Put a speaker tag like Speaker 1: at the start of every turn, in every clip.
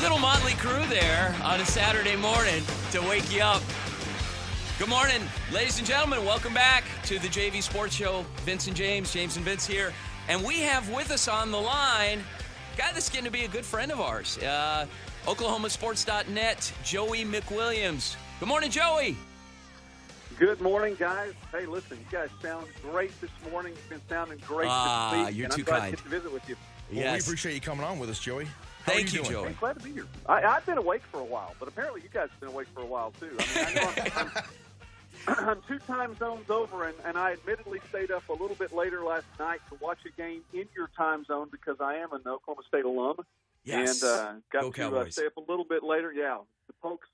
Speaker 1: little motley crew there on a Saturday morning to wake you up. Good morning, ladies and gentlemen. Welcome back to the JV Sports Show. Vince and James and Vince here. And we have with us on the line a guy that's getting to be a good friend of ours, OklahomaSports.net, Joey McWilliams. Good morning, Joey.
Speaker 2: Good morning, guys. Hey, listen, you guys sound great this morning. You've been sounding great this week.
Speaker 1: You're
Speaker 2: and
Speaker 1: too
Speaker 2: I'm glad
Speaker 1: kind.
Speaker 2: to get to visit with you.
Speaker 3: Well,
Speaker 1: Yes.
Speaker 3: we appreciate you coming on with us, Joey. How
Speaker 1: Thank
Speaker 3: are
Speaker 1: you,
Speaker 3: doing?
Speaker 1: Joey.
Speaker 2: Hey, glad to be here. I've been awake for a while, but apparently you guys have been awake for a while, too. I know I'm 2 time zones over, and I admittedly stayed up a little bit later last night to watch a game in your time zone because I am an Oklahoma State alum.
Speaker 1: Yes.
Speaker 2: And got
Speaker 1: Go
Speaker 2: to
Speaker 1: Cowboys.
Speaker 2: stay up a little bit later. Yeah, the Pokes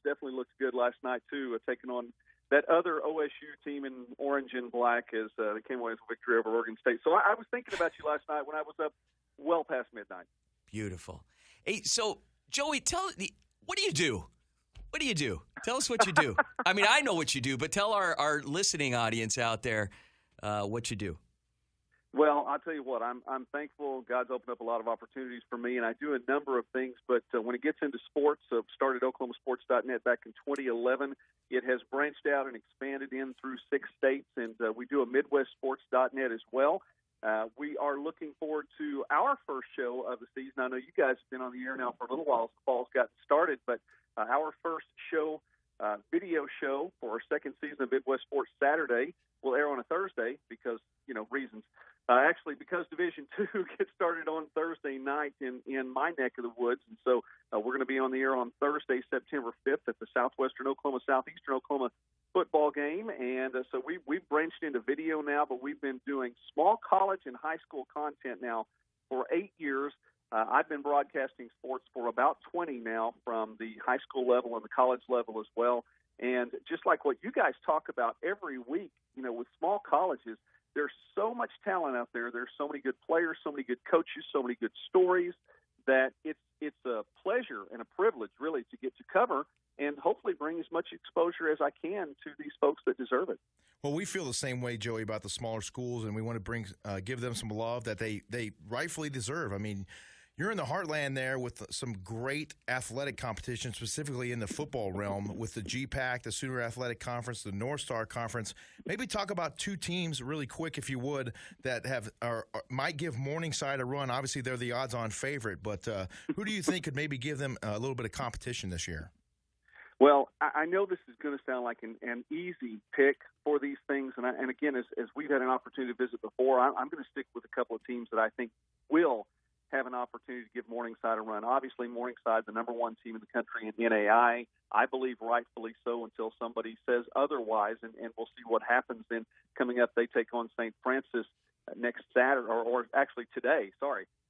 Speaker 2: definitely looked good last night, too, taking on that other OSU team in orange and black as they came away with a victory over Oregon State. So I was thinking about you last night when I was up well past midnight.
Speaker 1: Beautiful. Hey, so, Joey, what do you do? What do you do? Tell us what you do. I mean, I know what you do, but tell our listening audience out there what you do.
Speaker 2: Well, I'll tell you what, I'm thankful God's opened up a lot of opportunities for me, and I do a number of things. But when it gets into sports, started OklahomaSports.net back in 2011. It has branched out and expanded in through 6 states, and we do a MidwestSports.net as well. We are looking forward to our first show of the season. I know you guys have been on the air now for a little while as the fall's gotten started, but our first show, video show for our second season of Midwest Sports Saturday will air on a Thursday because, reasons. Actually, because Division II gets started on Thursday night in my neck of the woods. And so we're going to be on the air on Thursday, September 5th at the Southwestern Oklahoma, Southeastern Oklahoma football game. And so we've branched into video now, but we've been doing small college and high school content now for 8 years. I've been broadcasting sports for about 20 now from the high school level and the college level as well. And just like what you guys talk about every week, with small colleges, there's so much talent out there. There's so many good players, so many good coaches, so many good stories that it's a pleasure and a privilege, really, to get to cover and hopefully bring as much exposure as I can to these folks that deserve it.
Speaker 3: Well, we feel the same way, Joey, about the smaller schools, and we want to give them some love that they rightfully deserve. I mean, you're in the heartland there with some great athletic competition, specifically in the football realm with the GPAC, the Sooner Athletic Conference, the North Star Conference. Maybe talk about 2 teams really quick, if you would, that might give Morningside a run. Obviously, they're the odds-on favorite, but who do you think could maybe give them a little bit of competition this year?
Speaker 2: Well, I know this is going to sound like an easy pick for these things, and again, as we've had an opportunity to visit before, I'm going to stick with a couple of teams that I think will have an opportunity to give Morningside a run. Obviously, Morningside, the number 1 team in the country in NAI, I believe rightfully so until somebody says otherwise, and we'll see what happens. Then coming up, they take on St. Francis next Saturday, or actually today,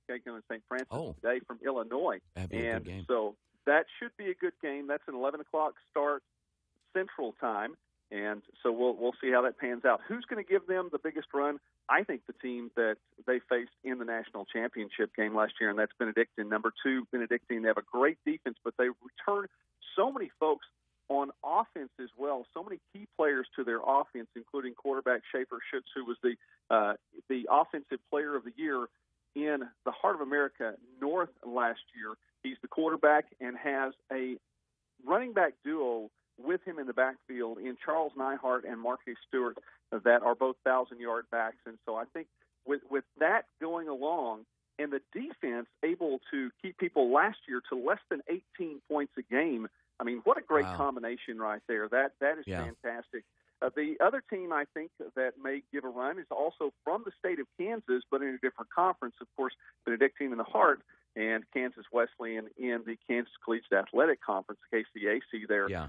Speaker 2: taking on St. Francis today from Illinois.
Speaker 1: That'd be a good game.
Speaker 2: So that should be a good game. That's an 11 o'clock start Central Time, and so we'll see how that pans out. Who's going to give them the biggest run? I think the team that they faced in the national championship game last year, and that's Benedictine, number 2, Benedictine. They have a great defense, but they return so many folks on offense as well, so many key players to their offense, including quarterback Schaefer Schutz, who was the offensive player of the year in the Heart of America North last year. He's the quarterback and has a running back duo with him in the backfield in Charles Neihart and Marquis Stewart that are both 1,000-yard backs. And so I think with that going along and the defense able to keep people last year to less than 18 points a game, I mean, what a great combination right there. That is fantastic. The other team I think that may give a run is also from the state of Kansas, but in a different conference. Of course, Benedictine in the Heart and Kansas Wesleyan in the Kansas Collegiate Athletic Conference, KCAC there. Yeah.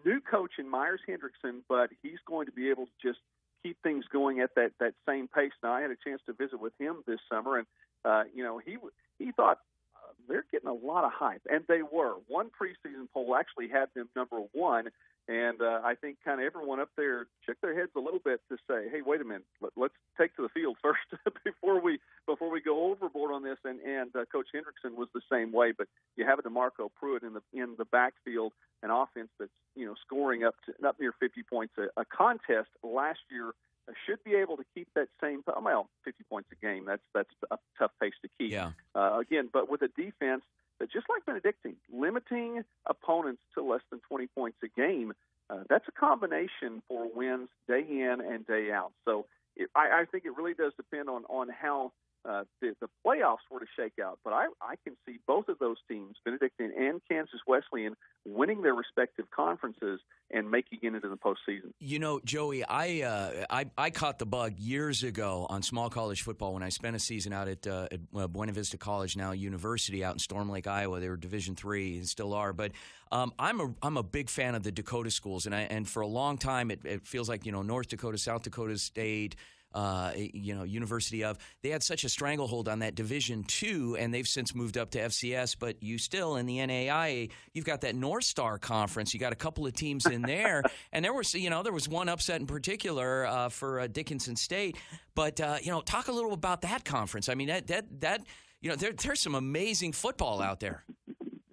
Speaker 2: New coach in Myers Hendrickson, but he's going to be able to just keep things going at that same pace. Now, I had a chance to visit with him this summer, and, he thought they're getting a lot of hype, and they were. One preseason poll actually had them number 1, and I think kind of everyone up there shook their heads a little bit to say, hey, wait a minute, let's take to the field first before we go overboard on this. And Coach Hendrickson was the same way, but you have a DeMarco Pruitt in the backfield, an offense that's scoring up near 50 points a contest last year should be able to keep that same, 50 points a game. That's a tough pace to keep.
Speaker 1: Yeah.
Speaker 2: Again, but with a defense that, just like Benedictine, limiting opponents to less than 20 points a game, that's a combination for wins day in and day out. So I think it really does depend on how the playoffs were to shake out. But I can see both of those teams, Benedictine and Kansas Wesleyan, winning their respective conferences and making it into the postseason.
Speaker 1: You know, Joey, I caught the bug years ago on small college football when I spent a season out at Buena Vista College, now university, out in Storm Lake, Iowa. They were Division III and still are. But I'm a big fan of the Dakota schools, and for a long time it feels like, North Dakota, South Dakota State, University of, they had such a stranglehold on that Division II, and they've since moved up to FCS. But you still, in the NAIA, you've got that North Star Conference. You got a couple of teams in there, and there was one upset in particular for Dickinson State. But talk a little about that conference. I mean, there's some amazing football out there.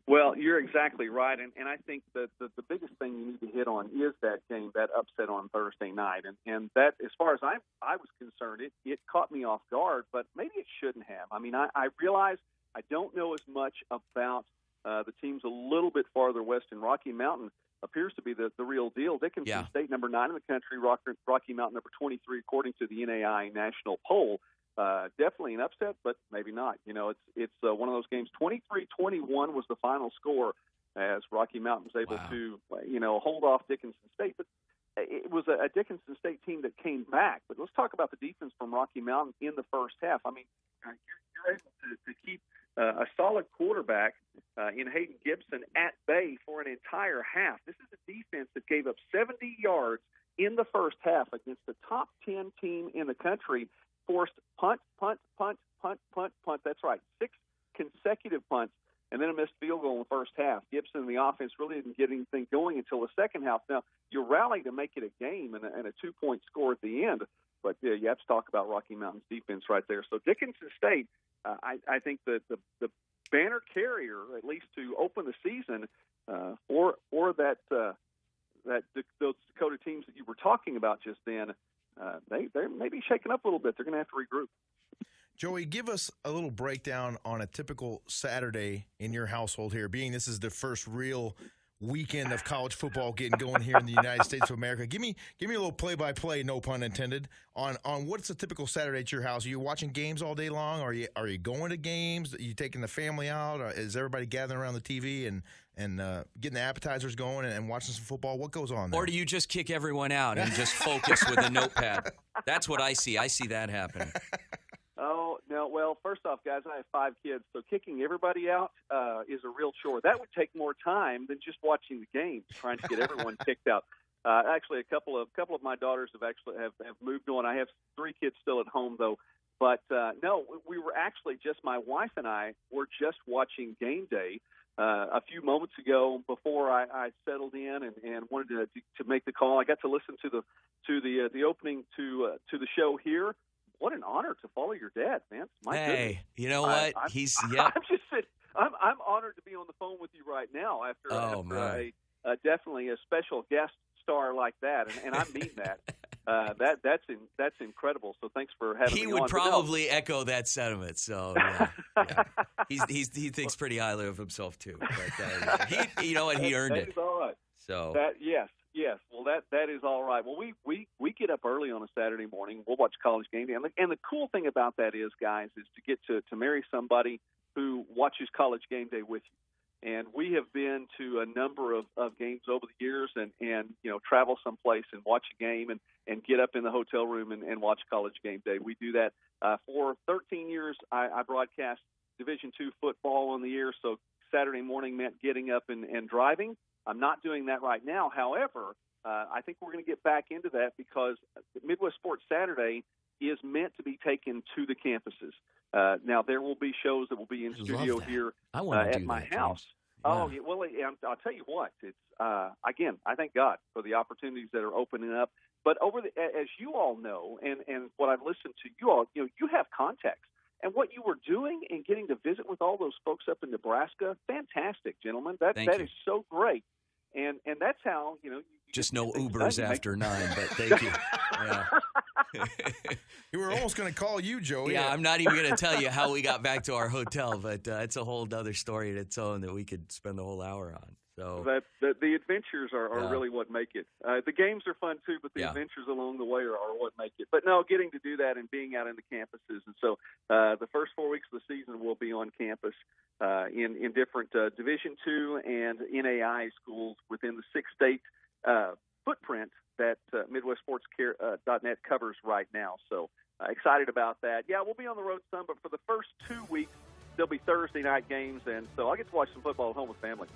Speaker 2: Well, you're exactly right, and I think that the biggest thing you need to hit on is that game, that upset on Thursday night, and that, as far as I was concerned, it caught me off guard, but maybe it shouldn't have. I mean, I realize I don't know as much about the teams a little bit farther west, in Rocky Mountain appears to be the real deal. Dickinson State, number 9 in the country, Rocky Mountain, number 23, according to the NAIA national poll. Definitely an upset, but maybe not. It's one of those games. 23-21 was the final score, as Rocky Mountain was able to, hold off Dickinson State. But it was a Dickinson State team that came back. But let's talk about the defense from Rocky Mountain in the first half. I mean, you're able to keep a solid quarterback in Hayden Gibson at bay for an entire half. This is a defense that gave up 70 yards in the first half against the top 10 team in the country. Forced punt. That's right, 6 consecutive punts, and then a missed field goal in the first half. Gibson and the offense really didn't get anything going until the second half. Now, you rally to make it a game and a 2-point score at the end, but you have to talk about Rocky Mountain's defense right there. So Dickinson State, I think the banner carrier, at least to open the season, or those Dakota teams that you were talking about just then, they're maybe shaking up a little bit. They're going to have to regroup.
Speaker 3: Joey, give us a little breakdown on a typical Saturday in your household here, being this is the first real weekend of college football getting going here in the United States of America. Give me a little play-by-play, no pun intended, on what's a typical Saturday at your house. Are you watching games all day long? Are you going to games? Are you taking the family out? Or is everybody gathering around the TV and getting the appetizers going and watching some football? What goes on there?
Speaker 1: Or do you just kick everyone out and just focus with a notepad? That's what I see. I see that happening.
Speaker 2: Oh, no. Well, first off, guys, I have 5 kids, so kicking everybody out is a real chore. That would take more time than just watching the games, trying to get everyone kicked out. Actually, a couple of my daughters have moved on. I have 3 kids still at home, though. But, no, we were actually just, my wife and I were just watching game day a few moments ago before I settled in and wanted to make the call. I got to listen to the opening to the show here. What an honor to follow your dad, man. Goodness.
Speaker 1: You know what?
Speaker 2: I'm honored to be on the phone with you right now after definitely a special guest star like that, and I mean that. That's incredible. So thanks for having me on.
Speaker 1: He would probably echo that sentiment. So yeah. He thinks pretty highly of himself too. But you know what? He earned it.
Speaker 2: That is all right.
Speaker 1: So
Speaker 2: yes. Well, that is all right. Well, we get up early on a Saturday morning. We'll watch College Game Day, and the cool thing about that is, guys, is to get to marry somebody who watches College Game Day with you. And we have been to a number of games over the years, and travel someplace and watch a game and get up in the hotel room and watch College Game Day. We do that for 13 years. I broadcast Division II football on the air, so Saturday morning meant getting up and driving. I'm not doing that right now. However, I think we're going to get back into that because Midwest Sports Saturday is meant to be taken to the campuses. Now, there will be shows that will be in studio here at my house.
Speaker 1: Yeah.
Speaker 2: Oh, well, I'll tell you what. It's again, I thank God for the opportunities that are opening up. But as you all know, and what I've listened to you all, you have contacts. And what you were doing and getting to visit with all those folks up in Nebraska, fantastic, gentlemen. That is so great. And that's how, you
Speaker 1: just no Ubers after 9, but thank you. Yeah.
Speaker 3: You were almost going to call you, Joey.
Speaker 1: Yeah, I'm not even going to tell you how we got back to our hotel, but it's a whole other story in its own that we could spend the whole hour on. So
Speaker 2: the adventures are really what make it. The games are fun too, but the adventures along the way are what make it. But no, getting to do that and being out in the campuses, and so the first 4 weeks of the season will be on campus in different Division II and NAI schools within the 6-state footprint that MidwestSports.net covers right now. So excited about that. Yeah, we'll be on the road some, but for the first 2 weeks, there'll be Thursday night games, and so I get to watch some football at home with family.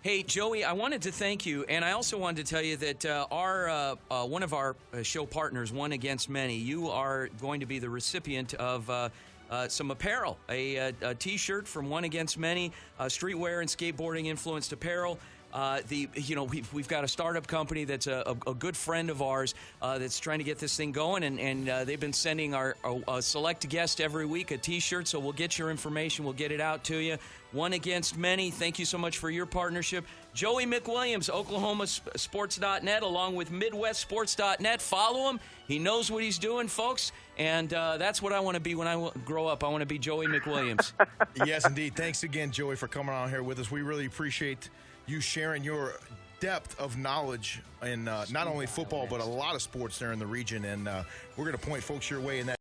Speaker 1: Hey, Joey, I wanted to thank you, and I also wanted to tell you that our one of our show partners, One Against Many, you are going to be the recipient of some apparel, a T-shirt from One Against Many, streetwear and skateboarding influenced apparel. We've got a startup company that's a good friend of ours that's trying to get this thing going, and they've been sending our select guest every week a T-shirt, so we'll get your information. We'll get it out to you. One Against Many, thank you so much for your partnership. Joey McWilliams, OklahomaSports.net, along with MidwestSports.net. Follow him. He knows what he's doing, folks, and that's what I want to be when I grow up. I want to be Joey McWilliams.
Speaker 3: Yes, indeed. Thanks again, Joey, for coming on here with us. We really appreciate you sharing your depth of knowledge in not only football, but a lot of sports there in the region. And we're going to point folks your way in that